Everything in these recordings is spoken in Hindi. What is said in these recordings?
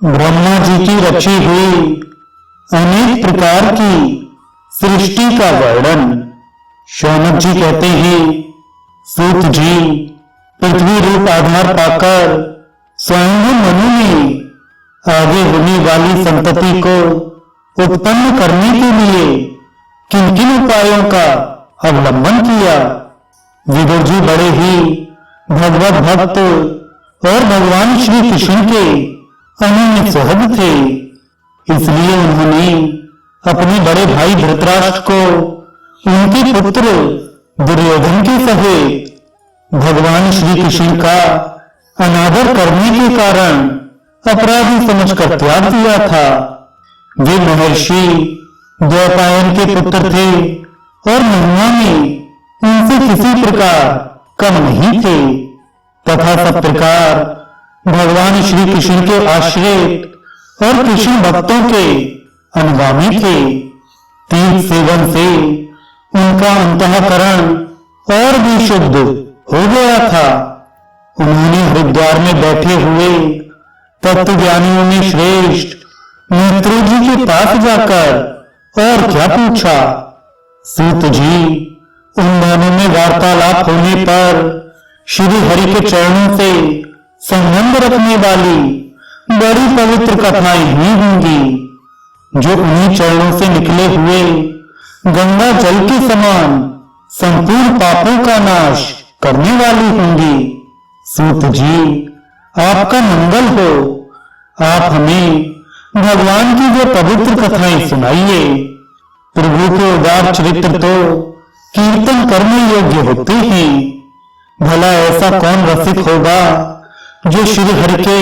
ब्रह्मा जी की रची हुई अनेक प्रकार की सृष्टि का वर्णन शौनक जी कहते हैं। सूत जी पृथ्वी रूप आधार पाकर स्वयं मनु ने आगे होने वाली संतति को उत्पन्न करने के लिए किन किन उपायों का अवलंबन किया। विदुर जी बड़े ही भगवत भक्त और भगवान श्री कृष्ण के अनन्य सुहृद थे, इसलिए उन्होंने अपने बड़े भाई धृतराष्ट्र को उनके पुत्र दुर्योधन के सहित भगवान श्री कृष्ण का अनादर करने के कारण अपराधी समझकर त्याग दिया था। वे महर्षि द्वैपायन के पुत्र थे और महिमा में उनसे किसी प्रकार कम नहीं थे तथा सब प्रकार भगवान श्री कृष्ण के आश्रित और कृष्ण भक्तों के अनुगामी थे। तीर्थ सेवन से उनका अंतःकरण और भी शुद्ध हो गया था। उन्होंने हरिद्वार में बैठे हुए तत्वज्ञानियों में श्रेष्ठ मित्रों जी के पास जाकर और क्या पूछा। सूत जी उन दोनों में वार्तालाप होने पर श्री हरि के चरणों से संबंध रखने वाली बड़ी पवित्र कथाएं ही होंगी जो उन्हीं चरणों से निकले हुए गंगा जल के समान संपूर्ण पापों का नाश करने वाली होंगी। सूत जी आपका मंगल हो। आप हमें भगवान की जो पवित्र कथाएं सुनाइए। प्रभु के उदार चरित्र तो कीर्तन करने योग्य होते हैं। भला ऐसा कौन रसिक होगा जो श्री हरि के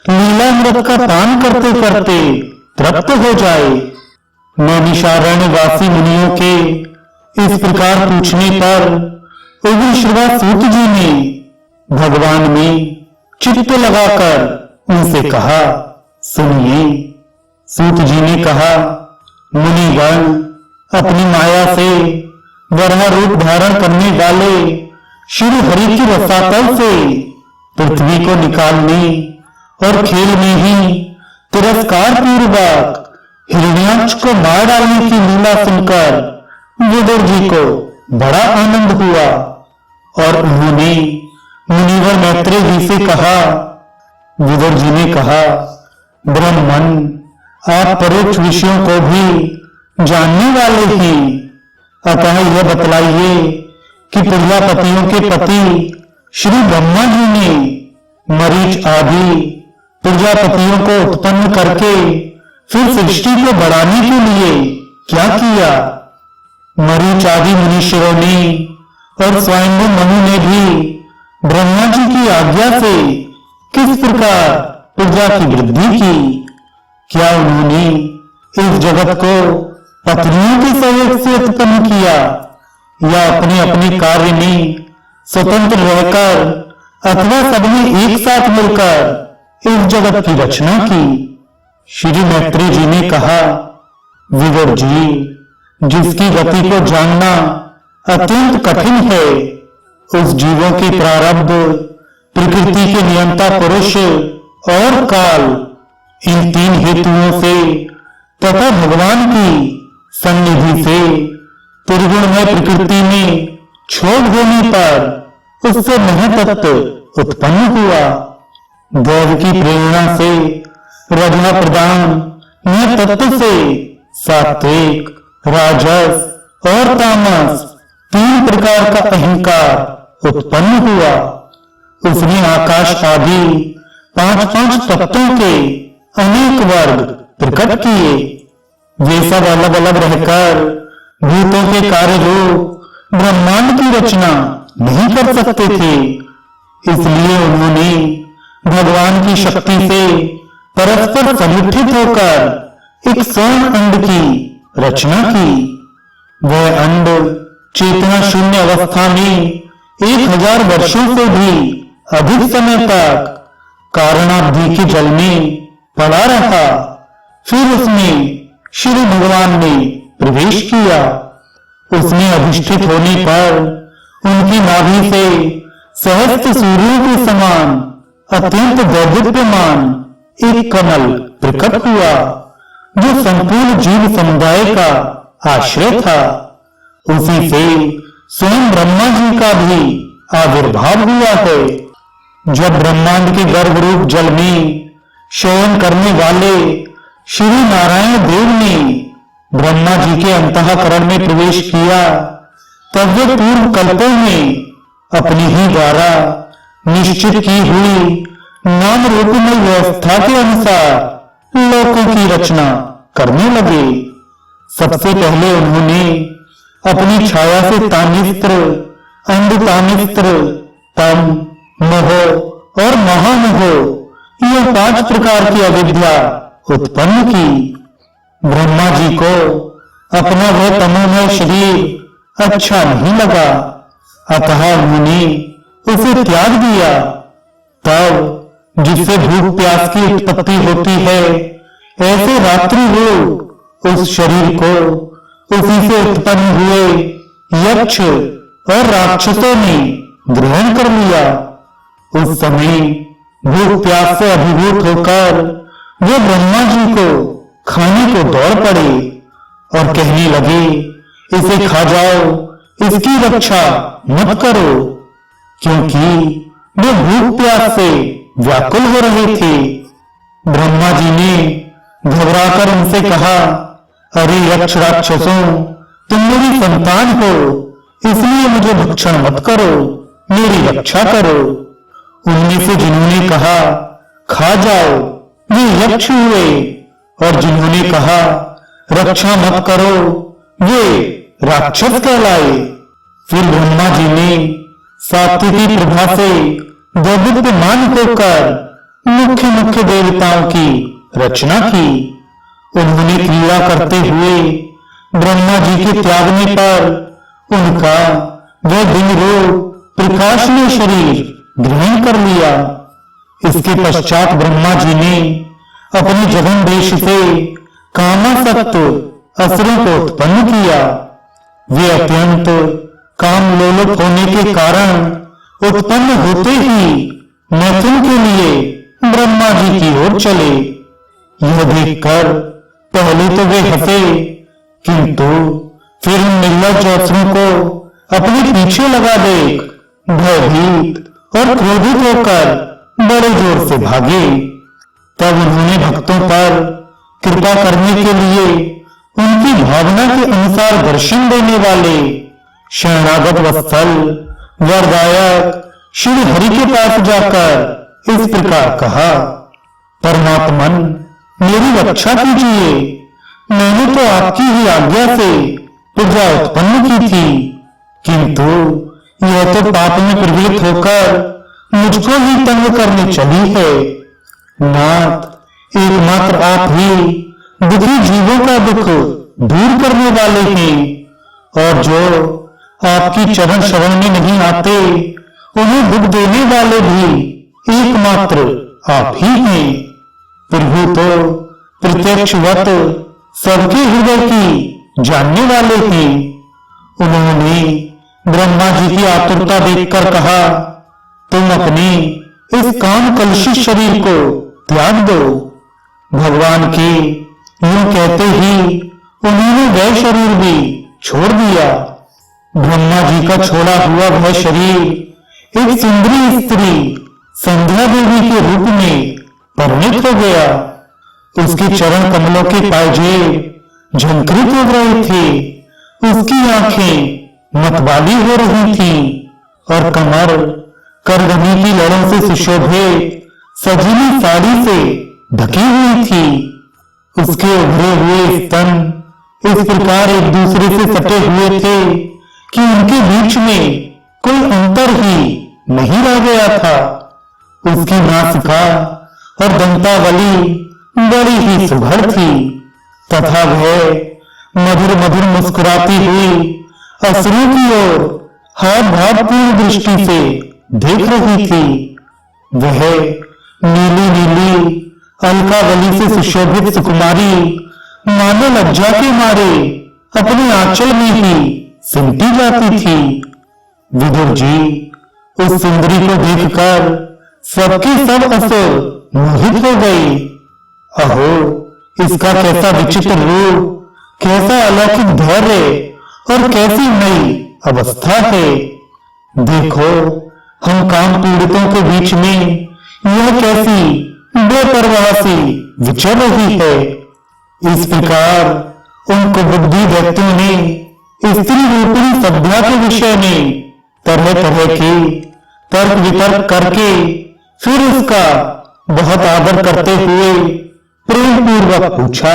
लीलामृत का पान करते करते तृप्त हो जाए। नैमिषारण्य वासी मुनियों के इस प्रकार पूछने पर उग्र श्रवा सूत जी ने भगवान में चित्त लगाकर उनसे कहा, सुनिए। सूत जी ने कहा, मुनिगण अपनी माया से वराह रूप धारण करने वाले श्री हरि की रसातल से पृथ्वी को निकालने और खेल में ही तिरस्कार पूर्वक हिरण्याक्ष को मार डालने की लीला सुनकर विदुर जी को बड़ा आनंद हुआ और उन्होंने मुनिवर मैत्रेय जी से कहा। विदुर जी ने कहा, ब्रह्मन आप परोक्ष विषयों को भी जानने वाले हैं, अतः यह बतलाइए कि प्रजापतियों के पति श्री ब्रह्मा जी ने मरीच आदि प्रजापतियों को उत्पन्न करके फिर सृष्टि को बढ़ाने के लिए क्या किया। मरीच आदि मुनीश्वरों ने और स्वयं मनु ने भी ब्रह्मा जी की आज्ञा से किस प्रकार प्रजा की वृद्धि की। क्या उन्होंने इस जगत को पत्नियों के सहयोग से उत्पन्न किया या अपने अपने कार्य में स्वतंत्र रहकर अथवा सबने एक साथ मिलकर इस जगत की रचना की। श्री मैत्रेय जी ने कहा, विदुर जी जिसकी गति को जानना अत्यंत कठिन है, उस जीवों के प्रारब्ध, प्रकृति के नियंता पुरुष और काल, इन तीन हेतुओं से तथा भगवान की सन्निधि से त्रिगुणमय प्रकृति में छोड़ होने पर उससे महतत्व उत्पन्न हुआ। देव की प्रेरणा से रजना प्रदान महतत्व से सात्विक, राजस और तामस तीन प्रकार का अहंकार उत्पन्न हुआ। उसने आकाश आदि पांच पांच तत्वों के अनेक वर्ग प्रकट किए। वे सब अलग अलग रहकर भूतों के कार्य रूप ब्रह्मांड की रचना नहीं कर सकते थे, इसलिए उन्होंने भगवान की शक्ति से परस्पर संगठित होकर एक स्वर्ण अंड की रचना की। वह अंड चेतना शून्य अवस्था में 1000 वर्षों से भी अधिक समय तक कारणाब्धि के जल में पड़ा रहा। फिर उसमें श्री भगवान ने प्रवेश किया। उसमें अधिष्ठित होने पर उनकी नाभि से सहस्त्र सूर्यों के समान अत्यंत दैदीप्यमान एक कमल प्रकट हुआ जो संपूर्ण जीव समुदाय का आश्रय था। उसी से स्वयं ब्रह्मा जी का भी आविर्भाव हुआ है। जब ब्रह्मांड के गर्भ रूप जल में शयन करने वाले श्री नारायण देव ने ब्रह्मा जी के अंतःकरण में प्रवेश किया, तब वे पूर्व कल्पों में अपनी ही द्वारा निश्चित की हुई नाम रूपमय व्यवस्था के अनुसार लोकों की रचना करने लगे। सबसे पहले उन्होंने अपनी छाया से तानिस्त्र, अंधतानिस्त्र, तम, मोह और महामोह ये 5 प्रकार की अविद्या उत्पन्न की। ब्रह्मा जी को अपना वह तमोमय शरीर अच्छा नहीं लगा, अतः उन्होंने उसे त्याग दिया। तब जिससे भूख प्यास की उत्पत्ति होती है, ऐसे रात्रि लोग उस शरीर को उसी से उत्पन्न हुए यक्ष और राक्षसों ने ग्रहण कर लिया। उस समय भूख प्यास से अभिभूत होकर वे ब्रह्मा जी को खाने को दौड़ पड़े और कहने लगे, इसे खा जाओ, इसकी रक्षा मत करो, क्योंकि वे भूख प्यास से व्याकुल हो रहे थे। ब्रह्मा जी ने घबराकर उनसे कहा, अरे यक्ष राक्षसों, तुम मेरी संतान हो, इसलिए मुझे भक्षण मत करो, मेरी रक्षा करो। उनमें से जिन्होंने कहा खा जाओ वे यक्ष हुए, और जिन्होंने कहा रक्षा मत करो वे राक्षस कहलाए। फिर ब्रह्मा जी ने सात्विकी प्रभा से दैदीप्यमान होकर मुख्य मुख्य देवताओं की रचना की। उन्होंने क्रीड़ा करते हुए ब्रह्मा जी के त्यागने पर उनका वह दिन रूप प्रकाशमय शरीर ग्रहण कर लिया। इसके पश्चात ब्रह्मा जी ने अपने जगन देश से कामासक्त असुरों को उत्पन्न किया। वे अत्यंत काम लोलुप होने के कारण उत्पन्न होते ही मैथुन के लिए ब्रह्मा जी की ओर चले। यह देखकर पहले तो वे हंसे, किंतु फिर उन निर्लज्ज असुरों को अपने पीछे लगा देख भयभीत और क्रोधित होकर बड़े जोर से भागे। तब उन्होंने भक्तों पर कृपा करने के लिए उनकी भावना के अनुसार दर्शन देने वाले शरणागत वत्सल वरदायक श्री हरि के पास जाकर इस प्रकार कहा, परमात्मन मेरी रक्षा कीजिए, मैंने तो आपकी ही आज्ञा से प्रजा उत्पन्न की थी, किंतु यह तो पाप में प्रवृत्त होकर मुझको ही तंग करने चली है। नाथ, एकमात्र आप ही दुखी जीवों का दुख दूर करने वाले हैं, और जो आपकी चरण शरण में नहीं आते उन्हें दुख देने वाले भी एकमात्र आप ही हैं। प्रभु तो प्रत्यक्षवत सबके हृदय की जानने वाले हैं। उन्होंने ब्रह्मा जी की आतुरता देखकर कहा, तुम अपने इस काम कलुषित शरीर को त्याग दो। भगवान के यूं कहते ही उन्होंने वह शरीर भी छोड़ दिया। ब्रह्मा जी का छोड़ा हुआ वह शरीर एक सुंदरी स्त्री संध्या देवी के रूप में परिणित हो गया। उसके चरण कमलों के पायजेब झंकृत हो रहे थे, उसकी आंखें मतवाली हो रही थीं और कमर करगनी की लड़ों से सुशोभित सजीली साड़ी से ढकी हुई थी। उसके उभरे हुए स्तन इस प्रकार एक दूसरे से सटे हुए थे कि उनके बीच में कोई अंतर ही नहीं रह गया था। उसकी नासिका और दंतावली बड़ी ही सुघड़ थी तथा वह मधुर मधुर मुस्कुराती हुई असुरों की ओर हाथ भावपूर्ण दृष्टि से देख रही थी। वह नीली नीली अलकावली से सुशोभित सुकुमारी मानो लज्जा के मारे अपने आंचल में ही सिमटी जाती थी। विदुर जी उस सुंदरी को देखकर सबकी सब असुर मोहित हो गई। अहो, इसका कैसा विचित्र रूप, कैसा अलौकिक धैर्य और कैसी नई अवस्था है। देखो, हम काम पीड़ितों के बीच में यह कैसी बेपरवाह सी विचर रही है। इस प्रकार उन कुबुद्धि व्यक्तियों ने स्त्री रूपी सभ्या के विषय में तरह तरह के तर्क वितर्क करके फिर उसका बहुत आदर करते हुए प्रेम पूर्वक पूछा,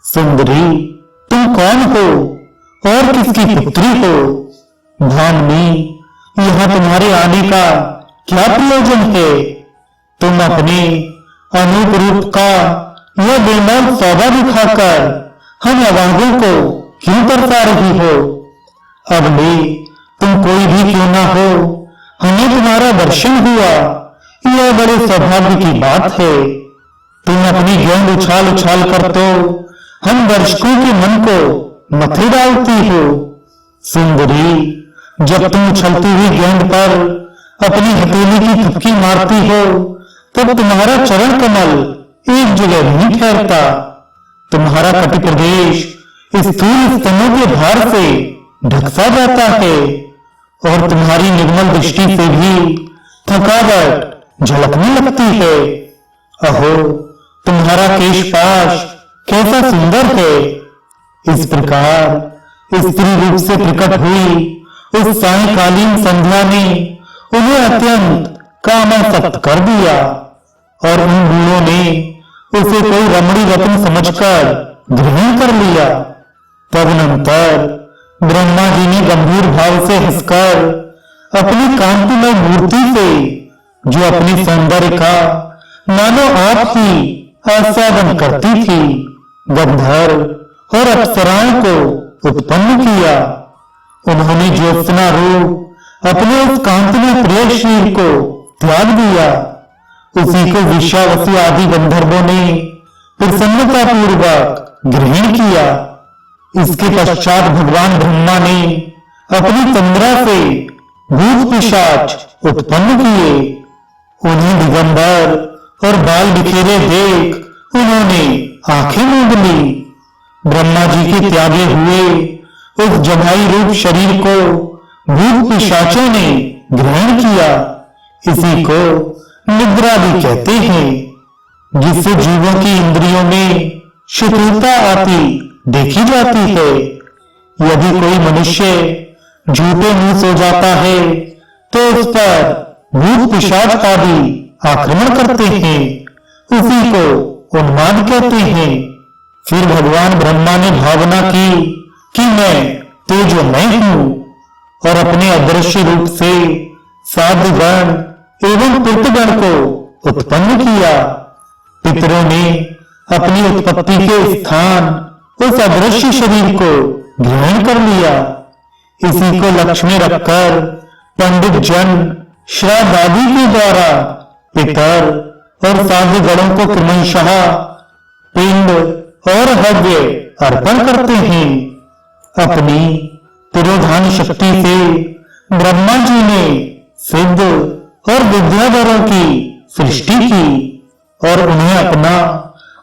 सुंदरी, तुम कौन हो और किसकी पुत्री हो? भामिनी, यहाँ तुम्हारे आने का क्या प्रयोजन है? तुम अपने अनूप रूप का यह बेमौल सौदा दिखाकर हम अवांगों को क्यों तरसा रही हो? अब ले, तुम कोई भी क्यों ना हो, हमें तुम्हारा दर्शन हुआ, यह बड़े सौभाग्य की बात है। तुम अपनी गेंद उछाल उछाल कर तो हम दर्शकों के मन को मथे डालती हो। सुंदरी, जब तुम उछलती हुई गेंद पर अपनी हथेली की थपकी मारती हो तब तुम्हारा चरण कमल एक जगह नहीं ठहरता। तुम्हारा कटि प्रदेश स्थूल स्तनों के भार से ढकसा जाता है और तुम्हारी निर्मल दृष्टि से भी थकावट झलकने लगती है। अहो, तुम्हारा केशपाश कैसा सुंदर है। इस प्रकार स्त्री रूप से प्रकट हुई उस सायंकालीन संध्या ने उन्हें अत्यंत कामासक्त कर दिया और उन गुणों ने उसे कोई रमणी रत्न समझकर ग्रहण कर लिया। तदनंतर ब्रह्मा जी ने गंभीर भाव से हंसकर अपनी कांतिमय मूर्ति से, जो अपने सौंदर्य का मानो आप ही आस्वादन करती थी, गंधर्व और अप्सराओं को उत्पन्न किया। उन्होंने ज्योत्सना रूप अपने उस कांतिमय प्रिय शरीर को त्याग दिया। उसी को विश्वावसु आदि गंधर्वों ने प्रसन्नता पूर्वक ग्रहण किया। इसके पश्चात भगवान ब्रह्मा ने अपनी तंद्रा से भूत पिशाच उत्पन्न किए। उन्हें दिगंबर और बाल बिखेरे देख उन्होंने आंखें मूंद ली। ब्रह्मा जी के त्यागे हुए उस जघाई रूप शरीर को भूत पिशाचों ने ग्रहण किया। इसी को निद्रा भी कहते हैं, जिससे जीवों की इंद्रियों में शिथिलता आती देखी जाती है। यदि कोई मनुष्य झूठे मुंह सो जाता है तो उस पर भूत पिशाच आदि आक्रमण करते हैं। उसी को उन्माद कहते हैं। फिर भगवान ब्रह्मा ने भावना की कि मैं तो जो मैं हूं, और अपने अदृश्य रूप से साधु गण एवं पितृगण को उत्पन्न किया। पितरों ने अपनी उत्पत्ति के स्थान उस अदृश्य शरीर को ग्रहण कर लिया। इसी को लक्ष्य में रखकर पंडित जन श्राद्ध आदि के द्वारा पितर और साधु गणों को क्रमशः पिंड और हव्य अर्पण करते हैं। अपनी तिरोधान शक्ति से ब्रह्मा जी ने सिद्ध और विद्याधरों की सृष्टि की और उन्हें अपना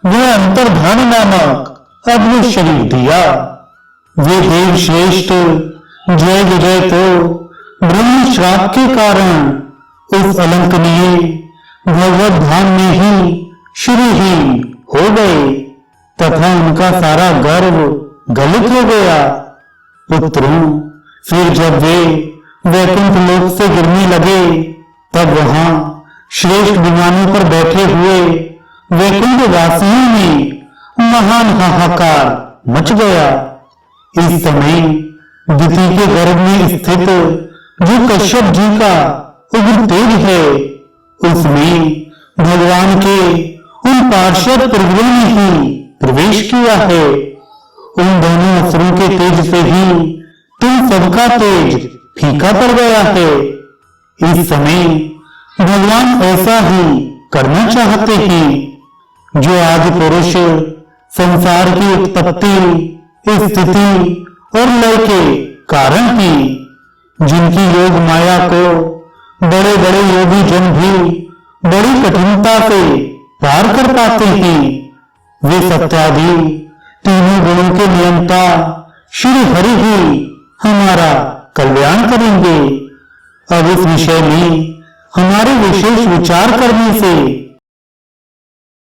वह अंतर्धान नामक अद्भुत शरीर दिया। वे देव श्रेष्ठ जय विजय तो ब्रह्म श्राप के कारण उस अलंकनीय भगवत धाम में ही शुरू ही हो गए तथा उनका सारा गर्व गलित हो गया। पुत्रों, फिर जब वे वैकुंठ लोक से गिरने लगे तब वहां श्रेष्ठ विमानों पर बैठे हुए वैकुंठ वासियों में महान हाहाकार मच गया। इस समय दिति के गर्भ में स्थित जो कश्यप जी का उग्र तेज है, उसमें भगवान के उन पार्षद प्रभुओं ने ही प्रवेश किया है। उन दोनों असुरों के तेज से ही तुम सबका तेज फीका पड़ गया है। इस समय भगवान ऐसा ही करना चाहते हैं। जो आदि पुरुष संसार की उत्पत्ति, स्थिति और लय के कारण ही, जिनकी योग माया को बड़े बड़े योगी जन भी बड़ी कठिनता से पार कर पाते हैं। वे सत्यादि तीनों गुणों के नियंता श्री हरि ही हमारा कल्याण करेंगे। अब इस विषय में हमारे विशेष विचार करने से